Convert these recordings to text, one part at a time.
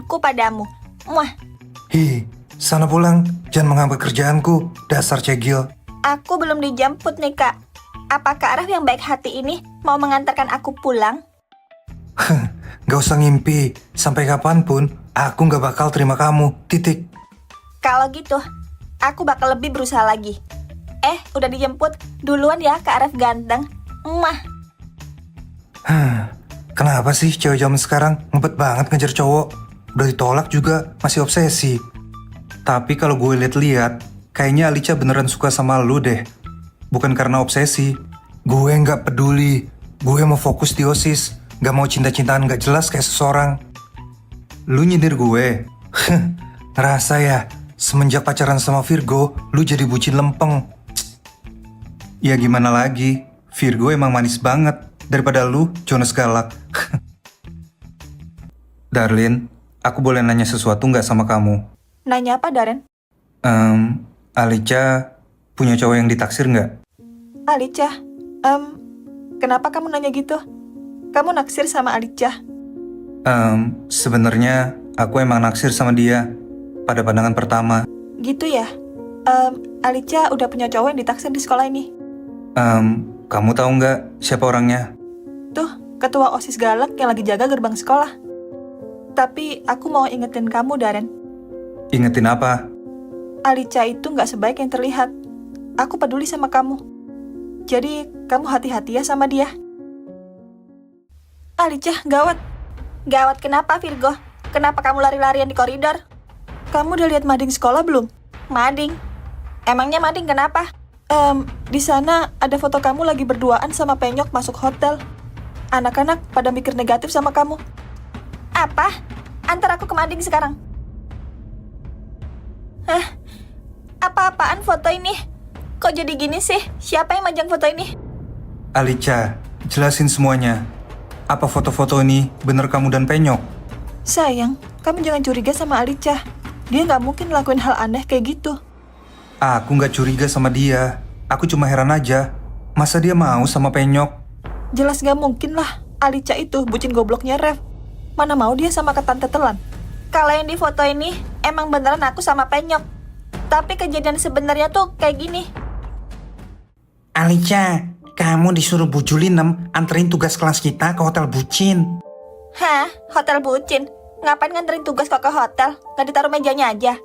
Ku padamu. Muah. Hi, sana pulang. Jangan menghambat kerjaanku, dasar cegil. Aku belum dijemput nih, Kak. Apa Kak Raf yang baik hati ini mau mengantarkan aku pulang? Gak usah ngimpi. Sampai kapanpun, aku gak bakal terima kamu. Titik. Kalau gitu, aku bakal lebih berusaha lagi. Udah dijemput. Duluan ya, Kak Raf ganteng. Muah. Kenapa sih cewek zaman sekarang ngebet banget ngejar cowok? Udah ditolak juga, masih obsesi. Tapi kalau gue liat-liat, kayaknya Alicia beneran suka sama lu deh. Bukan karena obsesi. Gue nggak peduli. Gue mau fokus di OSIS. Gak mau cinta-cintaan gak jelas kayak seseorang. Lu nyindir gue? Ngerasa ya, semenjak pacaran sama Virgo, lu jadi bucin lempeng. Ya gimana lagi, Virgo emang manis banget. Daripada lu, Jonas galak. Darlin, aku boleh nanya sesuatu nggak sama kamu? Nanya apa, Darren? Alicia punya cowok yang ditaksir nggak? Alicia, kenapa kamu nanya gitu? Kamu naksir sama Alicia? Sebenarnya aku emang naksir sama dia pada pandangan pertama. Gitu ya? Alicia udah punya cowok yang ditaksir di sekolah ini. Kamu tahu nggak siapa orangnya? Tuh, ketua OSIS galak yang lagi jaga gerbang sekolah. Tapi aku mau ingetin kamu, Darren. Ingetin apa? Alicia itu nggak sebaik yang terlihat. Aku peduli sama kamu. Jadi, kamu hati-hati ya sama dia. Alicia, gawat. Gawat kenapa, Virgo? Kenapa kamu lari-larian di koridor? Kamu udah lihat mading sekolah belum? Mading? Emangnya mading kenapa? Di sana ada foto kamu lagi berduaan sama Penyok masuk hotel. Anak-anak pada mikir negatif sama kamu. Apa? Antar aku ke mading sekarang. Apa-apaan foto ini? Kok jadi gini sih? Siapa yang majang foto ini? Alicia, jelasin semuanya. Apa foto-foto ini bener kamu dan Penyok? Sayang, kamu jangan curiga sama Alicia. Dia nggak mungkin lakuin hal aneh kayak gitu. Aku nggak curiga sama dia. Aku cuma heran aja. Masa dia mau sama Penyok? Jelas nggak mungkin lah. Alicia itu bucin gobloknya Rev. Mana mau dia sama ketan tetelan? Kalau yang di foto ini, emang beneran aku sama Penyok. Tapi kejadian sebenarnya tuh kayak gini. Alicia, kamu disuruh Bu Julinem anterin tugas kelas kita ke hotel bucin. Hah? Hotel bucin? Ngapain nganterin tugas kok ke hotel? Nggak ditaruh mejanya aja?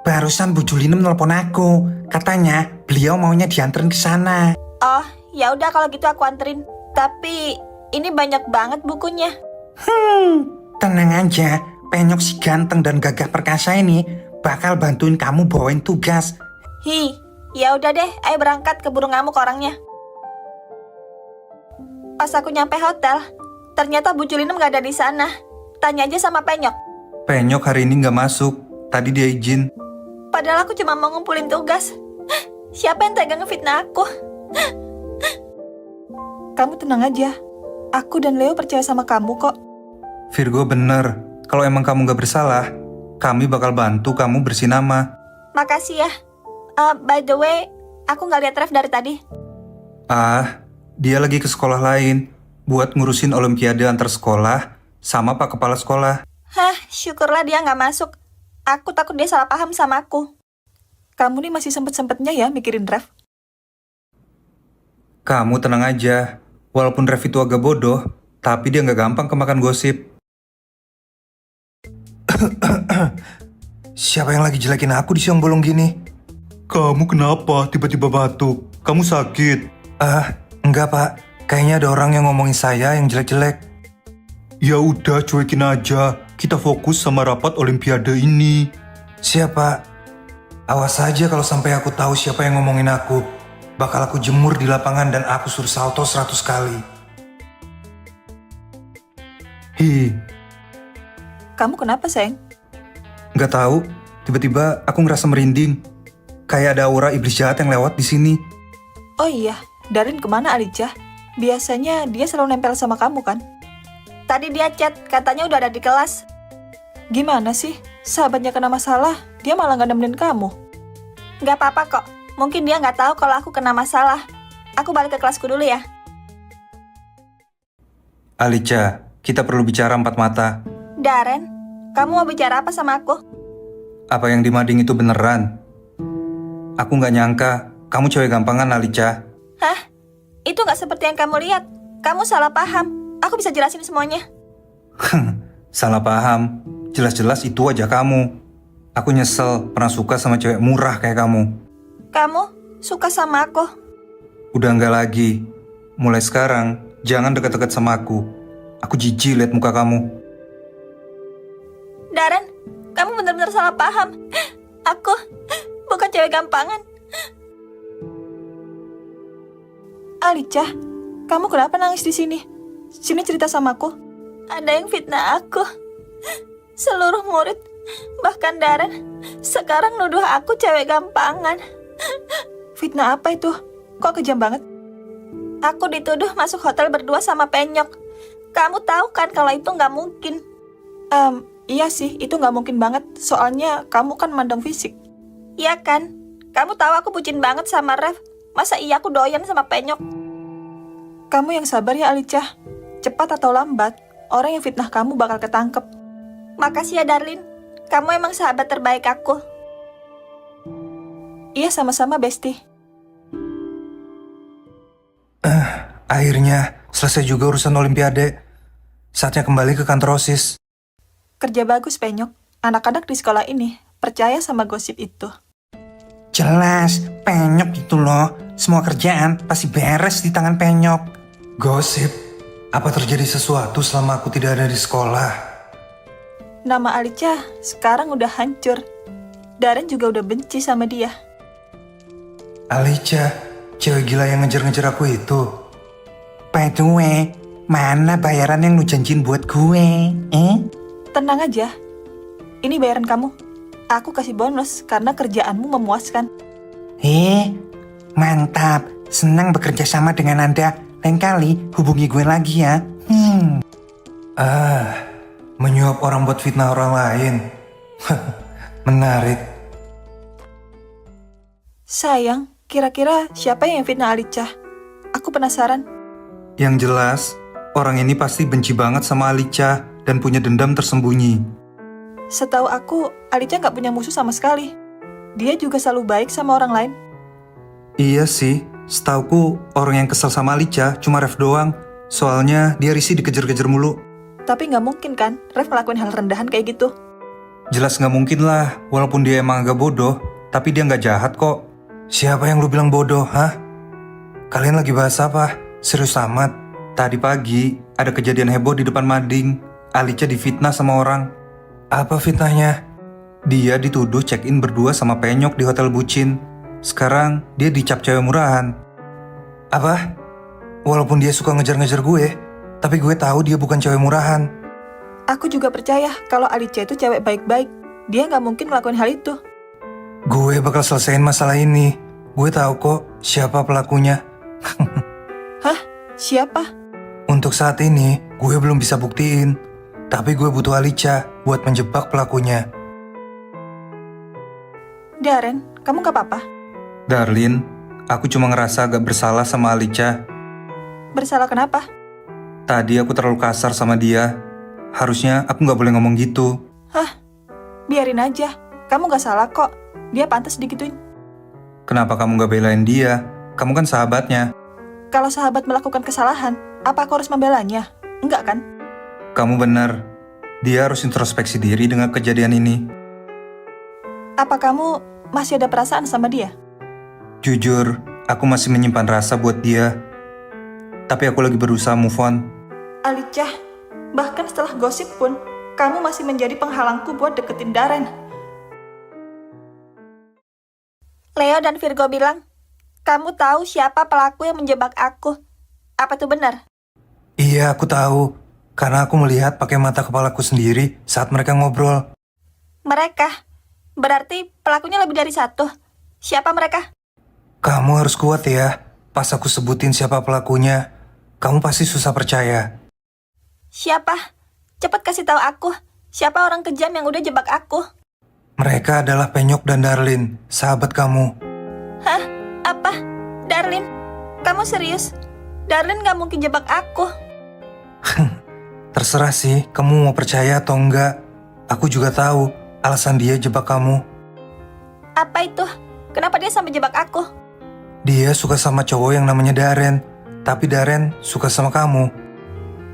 Barusan Bu Julinem nelpon aku. Katanya beliau maunya dianterin ke sana. Oh, ya udah kalau gitu aku anterin. Tapi ini banyak banget bukunya. Tenang aja. Penyok si ganteng dan gagah perkasa ini bakal bantuin kamu bawain tugas. Ya udah deh, ayo berangkat keburu ngamuk orangnya. Pas aku nyampe hotel, ternyata Bu Julinem nggak ada di sana. Tanya aja sama Penyok. Penyok hari ini nggak masuk. Tadi dia izin. Padahal aku cuma mau ngumpulin tugas. Siapa yang tega ngefitnah aku? Kamu tenang aja. Aku dan Leo percaya sama kamu kok. Virgo bener. Kalau emang kamu nggak bersalah, kami bakal bantu kamu bersih nama. Makasih ya. By the way, aku nggak lihat Rev dari tadi. Dia lagi ke sekolah lain buat ngurusin olimpiade antar sekolah sama Pak Kepala Sekolah. Syukurlah dia nggak masuk. Aku takut dia salah paham sama aku. Kamu nih masih sempet-sempetnya ya mikirin Rev. Kamu tenang aja. Walaupun Rev itu agak bodoh, tapi dia nggak gampang kemakan gosip. Siapa yang lagi jelekin aku di siang bolong gini? Kamu kenapa tiba-tiba batuk? Kamu sakit? Enggak pak. Kayaknya ada orang yang ngomongin saya yang jelek-jelek. Ya udah cuekin aja. Kita fokus sama rapat olimpiade ini. Siapa? Awas aja kalau sampai aku tahu siapa yang ngomongin aku. Bakal aku jemur di lapangan dan aku suruh salto 100 kali. Kamu kenapa, sayang? Nggak tahu, tiba-tiba aku ngerasa merinding. Kayak ada aura iblis jahat yang lewat di sini. Oh iya, Darin kemana Alicia? Biasanya dia selalu nempel sama kamu kan? Tadi dia chat, katanya udah ada di kelas. Gimana sih? Sahabatnya kena masalah, dia malah nggak nemenin kamu. Nggak apa-apa kok, mungkin dia nggak tahu kalau aku kena masalah. Aku balik ke kelasku dulu ya. Alicia, kita perlu bicara empat mata. Darren, Kamu mau bicara apa sama aku? Apa yang di mading itu beneran? Aku nggak nyangka kamu cewek gampangan, Alica. Hah? Itu nggak seperti yang kamu lihat. Kamu salah paham. Aku bisa jelasin semuanya. Salah paham. Jelas-jelas itu aja kamu. Aku nyesel pernah suka sama cewek murah kayak kamu. Kamu suka sama aku? Udah nggak lagi. Mulai sekarang, jangan deket-deket sama aku. Aku jijik liat muka kamu. Darren, kamu benar-benar salah paham. Aku bukan cewek gampangan. Alica, kamu kenapa nangis di sini? Sini cerita sama aku. Ada yang fitnah aku. Seluruh murid, bahkan Darren, sekarang nuduh aku cewek gampangan. Fitnah apa itu? Kok kejam banget? Aku dituduh masuk hotel berdua sama penyok. Kamu tahu kan kalau itu nggak mungkin. Iya sih, itu nggak mungkin banget. Soalnya kamu kan mandang fisik. Iya kan? Kamu tahu aku bucin banget sama Rev. Masa iya aku doyan sama penyok? Kamu yang sabar ya, Alica. Cepat atau lambat, orang yang fitnah kamu bakal ketangkep. Makasih ya, Darlin. Kamu emang sahabat terbaik aku. Iya, sama-sama, Besti. Akhirnya, selesai juga urusan Olimpiade. Saatnya kembali ke kantor OSIS. Kerja bagus, Penyok. Anak-anak di sekolah ini percaya sama gosip itu. Jelas, Penyok itu loh. Semua kerjaan pasti beres di tangan Penyok. Gosip? Apa terjadi sesuatu selama aku tidak ada di sekolah? Nama Alica sekarang udah hancur. Darren juga udah benci sama dia. Alica, cewek gila yang ngejar-ngejar aku itu. By the way, mana bayaran yang lu janjiin buat gue? Tenang aja. Ini bayaran kamu. Aku kasih bonus karena kerjaanmu memuaskan. Mantap. Senang bekerja sama dengan Anda. Lain kali hubungi gue lagi ya. Menyuap orang buat fitnah orang lain. Menarik. Sayang, kira-kira siapa yang fitnah Alica? Aku penasaran. Yang jelas, orang ini pasti benci banget sama Alica dan punya dendam tersembunyi. Setahu aku, Alica nggak punya musuh sama sekali. Dia juga selalu baik sama orang lain. Iya sih, setauku orang yang kesel sama Alica cuma Rev doang. Soalnya dia risih dikejar-kejar mulu. Tapi nggak mungkin kan, Rev ngelakuin hal rendahan kayak gitu. Jelas nggak mungkin lah, walaupun dia emang agak bodoh, tapi dia nggak jahat kok. Siapa yang lu bilang bodoh, hah? Kalian lagi bahas apa? Serius amat. Tadi pagi ada kejadian heboh di depan mading. Alica difitnah sama orang. Apa fitnahnya? Dia dituduh check-in berdua sama Penyok di hotel bucin. Sekarang dia dicap cewek murahan. Apa? Walaupun dia suka ngejar-ngejar gue, tapi gue tahu dia bukan cewek murahan. Aku juga percaya kalau Alica itu cewek baik-baik. Dia nggak mungkin ngelakuin hal itu. Gue bakal selesaiin masalah ini. Gue tahu kok siapa pelakunya. Hah? Siapa? Untuk saat ini, gue belum bisa buktiin. Tapi gue butuh Alica buat menjebak pelakunya. Darren, kamu gak apa-apa? Darlin, aku cuma ngerasa agak bersalah sama Alica. Bersalah kenapa? Tadi aku terlalu kasar sama dia. Harusnya aku gak boleh ngomong gitu. Hah? Biarin aja. Kamu gak salah kok. Dia pantas digituin. Kenapa kamu gak belain dia? Kamu kan sahabatnya. Kalau sahabat melakukan kesalahan, apa aku harus membelanya? Enggak kan? Kamu benar. Dia harus introspeksi diri dengan kejadian ini. Apa kamu masih ada perasaan sama dia? Jujur, aku masih menyimpan rasa buat dia. Tapi aku lagi berusaha move on. Alica, bahkan setelah gosip pun, kamu masih menjadi penghalangku buat deketin Darren. Leo dan Virgo bilang, kamu tahu siapa pelaku yang menjebak aku. Apa itu benar? Iya, aku tahu. Karena aku melihat pakai mata kepalaku sendiri saat mereka ngobrol. Mereka? Berarti pelakunya lebih dari satu. Siapa mereka? Kamu harus kuat ya. Pas aku sebutin siapa pelakunya, kamu pasti susah percaya. Siapa? Cepat kasih tahu aku. Siapa orang kejam yang udah jebak aku? Mereka adalah Penyok dan Darlin, sahabat kamu. Hah? Apa? Darlin? Kamu serius? Darlin gak mungkin jebak aku. Terserah sih, kamu mau percaya atau enggak. Aku juga tahu alasan dia jebak kamu. Apa itu? Kenapa dia sampai jebak aku? Dia suka sama cowok yang namanya Darren, tapi Darren suka sama kamu.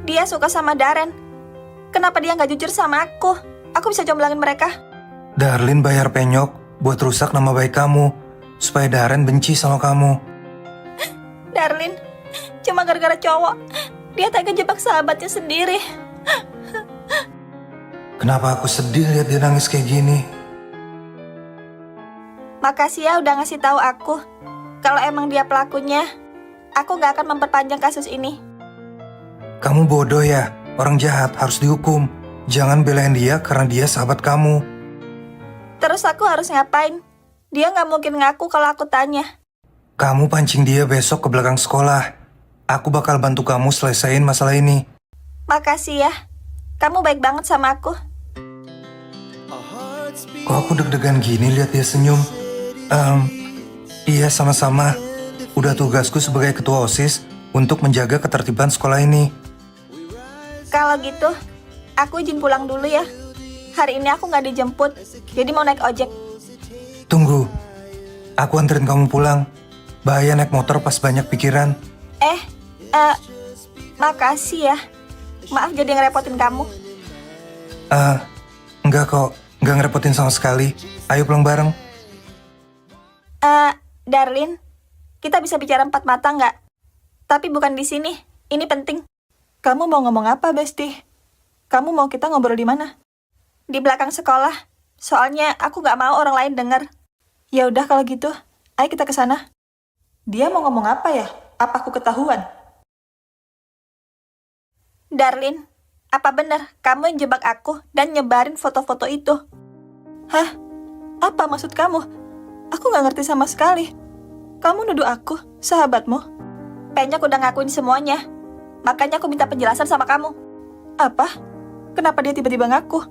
Dia suka sama Darren. Kenapa dia nggak jujur sama aku? Aku bisa jomblangin mereka. Darlin bayar penyok buat rusak nama baik kamu, supaya Darren benci sama kamu. Darlin, cuma gara-gara cowok. Dia tega jebak sahabatnya sendiri. Kenapa aku sedih lihat dia nangis kayak gini? Makasih ya udah ngasih tahu aku. Kalau emang dia pelakunya, aku nggak akan memperpanjang kasus ini. Kamu bodoh ya, orang jahat harus dihukum. Jangan belain dia karena dia sahabat kamu. Terus aku harus ngapain? Dia nggak mungkin ngaku kalau aku tanya. Kamu pancing dia besok ke belakang sekolah. Aku bakal bantu kamu selesaiin masalah ini. Makasih ya. Kamu baik banget sama aku. Kok aku deg-degan gini lihat dia senyum? Iya sama-sama. Udah tugasku sebagai ketua OSIS untuk menjaga ketertiban sekolah ini. Kalau gitu, aku izin pulang dulu ya. Hari ini aku nggak dijemput, jadi mau naik ojek. Tunggu, aku anterin kamu pulang. Bahaya naik motor pas banyak pikiran. Makasih ya. Maaf jadi ngerepotin kamu. Enggak kok, enggak ngerepotin sama sekali. Ayo pulang bareng. Darlin, kita bisa bicara 4 mata nggak? Tapi bukan di sini. Ini penting. Kamu mau ngomong apa, Besti? Kamu mau kita ngobrol di mana? Di belakang sekolah. Soalnya aku nggak mau orang lain dengar. Ya udah kalau gitu, ayo kita ke sana. Dia mau ngomong apa ya? Apa aku ketahuan? Darlin, apa benar kamu yang jebak aku dan nyebarin foto-foto itu? Hah? Apa maksud kamu? Aku nggak ngerti sama sekali. Kamu nuduh aku, sahabatmu? Penyok udah ngakuin semuanya. Makanya aku minta penjelasan sama kamu. Apa? Kenapa dia tiba-tiba ngaku?